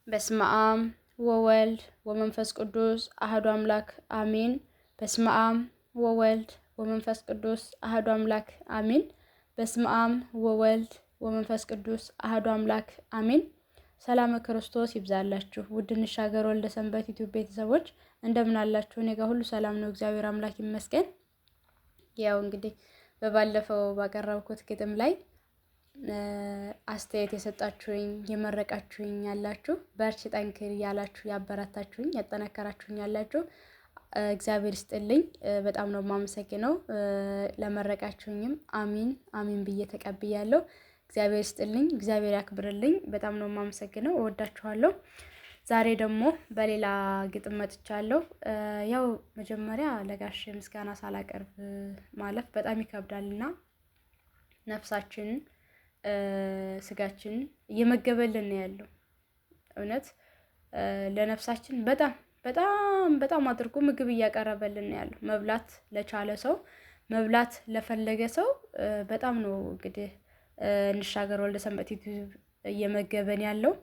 በስመ አብ ወወልድ ወመንፈስ ቅዱስ አሐዱ አምላክ አሜን። በስመ አብ ወወልድ ወመንፈስ ቅዱስ አሐዱ አምላክ አሜን። በስመ አብ ወወልድ ወመንፈስ ቅዱስ አሐዱ አምላክ አሜን። ሰላም ክርስቶስ ይብዛላችሁ። ውድ እንሻገር ወልደ ሰንበት ዩቲዩብ ቤተሰቦች እንደምን አላችሁ? እኔ ጋር ሁሉ ሰላም ነው፣ እግዚአብሔር አምላክ ይመስገን። ያው እንግዲህ በባለፈው ባቀረብኩት ግጥም ላይ አስተያየት የሰጣችሁኝ የመረቃችሁኝ ያላችሁ በርቺ ጠንክሪ ያላችሁ ያበረታችሁኝ ያጠናከራችሁኝ ያላችሁ እግዚአብሔር ይስጥልኝ። በጣም ነው የማመሰግነው። ለመረቃችሁኝም አሚን አሚን ብዬ ተቀብያለሁ። እግዚአብሔር ይስጥልኝ፣ እግዚአብሔር ያክብርልኝ። በጣም ነው የማመሰግነው። እወዳችኋለሁ። ዛሬ ደግሞ በሌላ ግጥም መጥቻለሁ። ያው መጀመሪያ ለጋሽ ምስጋና ሳላቀርብ ማለፍ በጣም ይከብዳልና ነፍሳችንን ስጋችን እየመገበልን ያለው እውነት ለነፍሳችን በጣም በጣም በጣም አድርጎ ምግብ እያቀረበልን ያለው መብላት ለቻለ ሰው መብላት ለፈለገ ሰው በጣም ነው እንግዲህ እንሻገር ወልደ ሰንበት እየመገበን ያለው።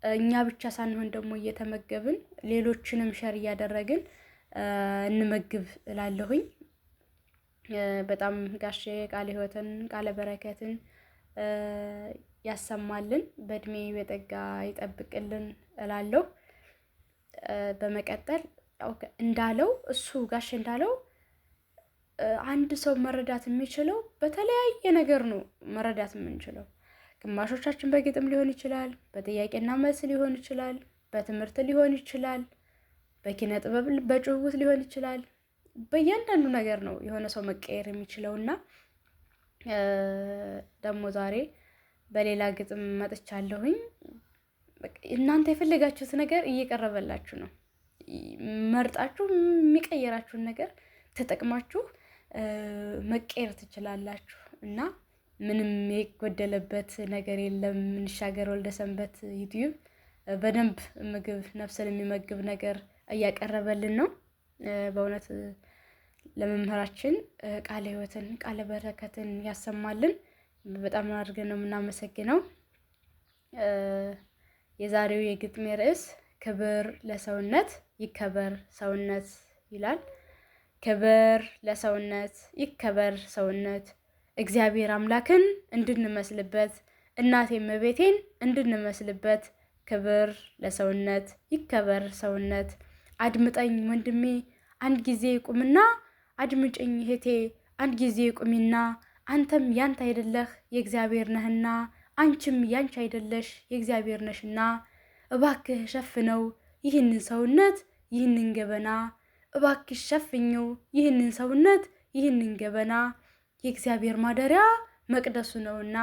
እኛ ብቻ ሳንሆን ደግሞ እየተመገብን ሌሎችንም ሸር እያደረግን እንመግብ እላለሁኝ። በጣም ጋሼ ቃለ ሕይወትን ቃለ በረከትን ያሰማልን፣ በእድሜ በጠጋ ይጠብቅልን እላለሁ። በመቀጠል እንዳለው እሱ ጋሼ እንዳለው አንድ ሰው መረዳት የሚችለው በተለያየ ነገር ነው መረዳት የምንችለው። ግማሾቻችን በግጥም ሊሆን ይችላል፣ በጥያቄና መልስ ሊሆን ይችላል፣ በትምህርት ሊሆን ይችላል፣ በኪነ ጥበብ በጭውውት ሊሆን ይችላል። በእያንዳንዱ ነገር ነው የሆነ ሰው መቀየር የሚችለውና ደግሞ ዛሬ በሌላ ግጥም መጥቻለሁኝ። እናንተ የፈለጋችሁት ነገር እየቀረበላችሁ ነው። መርጣችሁ የሚቀየራችሁን ነገር ተጠቅማችሁ መቀየር ትችላላችሁ እና ምንም የጎደለበት ነገር የለም። እንሻገር ወልደ ሰንበት ዩቲዩብ በደንብ ምግብ ነፍስን የሚመግብ ነገር እያቀረበልን ነው። በእውነት ለመምህራችን ቃለ ሕይወትን ቃለ በረከትን ያሰማልን። በጣም አድርገን ነው የምናመሰግነው። የዛሬው የግጥሜ ርዕስ ክብር ለሰውነት ይከበር ሰውነት ይላል። ክብር ለሰውነት ይከበር ሰውነት፣ እግዚአብሔር አምላክን እንድንመስልበት እናቴ እመቤቴን እንድንመስልበት። ክብር ለሰውነት ይከበር ሰውነት። አድምጠኝ ወንድሜ አንድ ጊዜ ቁምና፣ አድምጭኝ እህቴ አንድ ጊዜ ቁሚና። አንተም ያንተ አይደለህ የእግዚአብሔር ነህና፣ አንቺም ያንቺ አይደለሽ የእግዚአብሔር ነሽና። እባክህ ሸፍነው ይህንን ሰውነት ይህንን ገበና፣ እባክሽ ሸፍኘው ይህንን ሰውነት ይህንን ገበና። የእግዚአብሔር ማደሪያ መቅደሱ ነውና።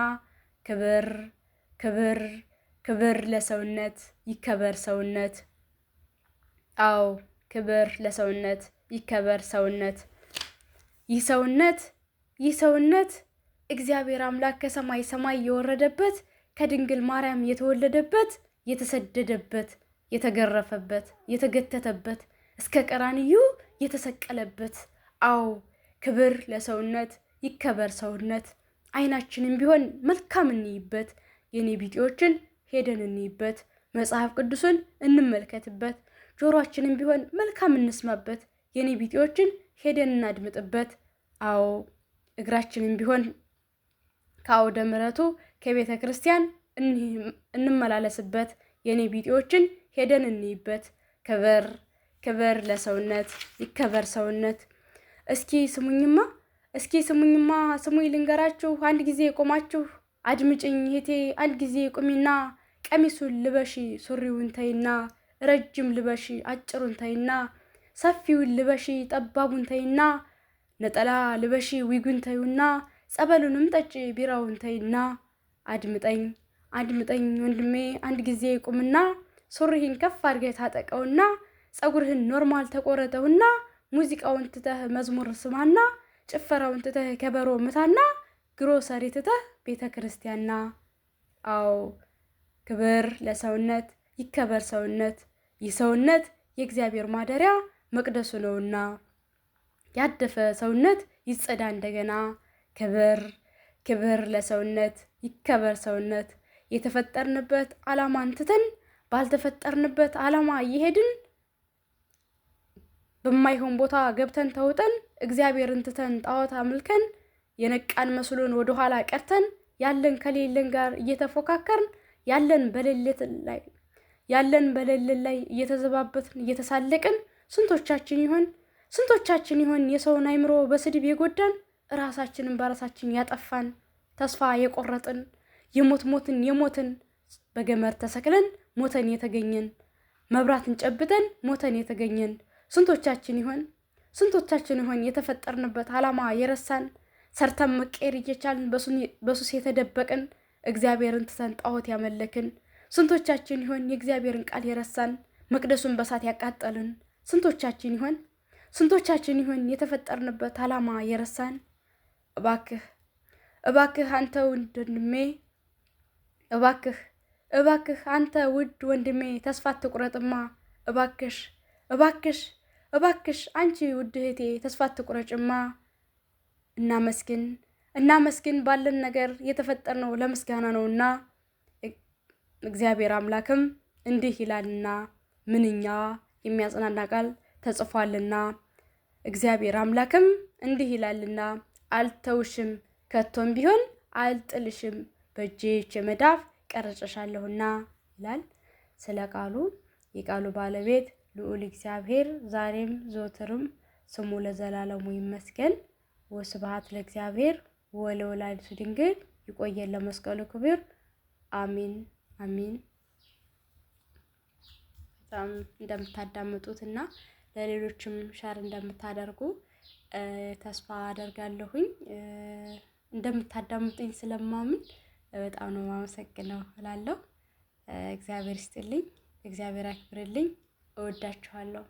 ክብር ክብር ክብር ለሰውነት ይከበር ሰውነት። አዎ ክብር ለሰውነት ይከበር ሰውነት። ይህ ሰውነት እግዚአብሔር አምላክ ከሰማይ ሰማይ የወረደበት፣ ከድንግል ማርያም የተወለደበት፣ የተሰደደበት፣ የተገረፈበት፣ የተገተተበት፣ እስከ ቀራንዩ የተሰቀለበት። አዎ ክብር ለሰውነት ይከበር ሰውነት። አይናችንም ቢሆን መልካም እንይበት፣ የኔ ቢጤዎችን ሄደን እንይበት፣ መጽሐፍ ቅዱስን እንመልከትበት። ጆሮአችንም ቢሆን መልካም እንስማበት፣ የኔ ቢጤዎችን ሄደን እናድምጥበት። አዎ እግራችንም ቢሆን ከአውደ ምሕረቱ ከቤተ ክርስቲያን እንመላለስበት፣ የኔ ቢጤዎችን ሄደን እንይበት። ክብር ክብር ለሰውነት ይከበር ሰውነት። እስኪ ስሙኝማ ስሙኝ ልንገራችሁ፣ አንድ ጊዜ ቆማችሁ አድምጭኝ እህቴ አንድ ጊዜ ቁሚና። ቀሚሱን ልበሺ ሱሪውን ተይና፣ ረጅም ልበሺ አጭሩን ተይና፣ ሰፊውን ልበሺ ጠባቡን ተይና፣ ነጠላ ልበሺ ዊጉን ተይና፣ ጸበሉንም ጠጪ ቢራውን ተይና። አድምጠኝ ወንድሜ አንድ ጊዜ ቁምና፣ ሱሪህን ከፍ አድርገህ ታጠቀውና፣ ጸጉርህን ኖርማል ተቆረጠውና፣ ሙዚቃውን ትተህ መዝሙር ስማና፣ ጭፈራውን ትተህ ከበሮ ምታና፣ ግሮሰሪ ትተህ ቤተ ክርስቲያንና። አዎ ክብር ለሰውነት ይከበር ሰውነት። ይህ ሰውነት የእግዚአብሔር ማደሪያ መቅደሱ ነውና፣ ያደፈ ሰውነት ይጸዳ እንደገና። ክብር ክብር ለሰውነት ይከበር ሰውነት። የተፈጠርንበት ዓላማን ትተን ባልተፈጠርንበት ዓላማ እየሄድን በማይሆን ቦታ ገብተን ተውጠን እግዚአብሔርን ትተን ጣዖት አምልከን የነቃን መስሎን ወደ ኋላ ቀርተን ያለን ከሌለን ጋር እየተፎካከርን ያለን በሌለን ላይ እየተዘባበትን እየተሳለቅን ስንቶቻችን ይሆን የሰውን አይምሮ በስድብ የጎዳን ራሳችንን በራሳችን ያጠፋን ተስፋ የቆረጥን የሞትን በገመድ ተሰቅለን ሞተን የተገኘን መብራትን ጨብጠን ሞተን የተገኘን ስንቶቻችን ይሆን የተፈጠርንበት ዓላማ የረሳን ሰርተን መቀየር እየቻልን በሱስ የተደበቅን እግዚአብሔርን ትተን ጣዖት ያመለክን ስንቶቻችን ይሆን የእግዚአብሔርን ቃል የረሳን መቅደሱን በሳት ያቃጠልን ስንቶቻችን ይሆን የተፈጠርንበት ዓላማ የረሳን እባክህ አንተ ወንድሜ እባክህ አንተ ውድ ወንድሜ ተስፋ አትቁረጥማ እባክሽ አንቺ ውድ እህቴ ተስፋ አትቁረጭማ እናመስግን ባለን ነገር የተፈጠርነው ለምስጋና ነውና እግዚአብሔር አምላክም እንዲህ ይላልና ምንኛ የሚያጽናና ቃል ተጽፏልና እግዚአብሔር አምላክም እንዲህ ይላልና አልተውሽም ከቶም ቢሆን አልጥልሽም በእጄ መዳፍ ቀርጨሻለሁና ይላል። ስለ ቃሉ የቃሉ ባለቤት ልዑል እግዚአብሔር ዛሬም ዘወትርም ስሙ ለዘላለሙ ይመስገን። ወስብሐት ለእግዚአብሔር ወለወላዲቱ ድንግል። ይቆየን ለመስቀሉ ክብር። አሜን አሜን። በጣም እንደምታዳምጡትና ለሌሎችም ሸር እንደምታደርጉ ተስፋ አደርጋለሁኝ። እንደምታዳምጡኝ ስለማምን በጣም ነው ማመሰግነው እላለሁ። እግዚአብሔር ይስጥልኝ፣ እግዚአብሔር ያክብርልኝ። እወዳችኋለሁ።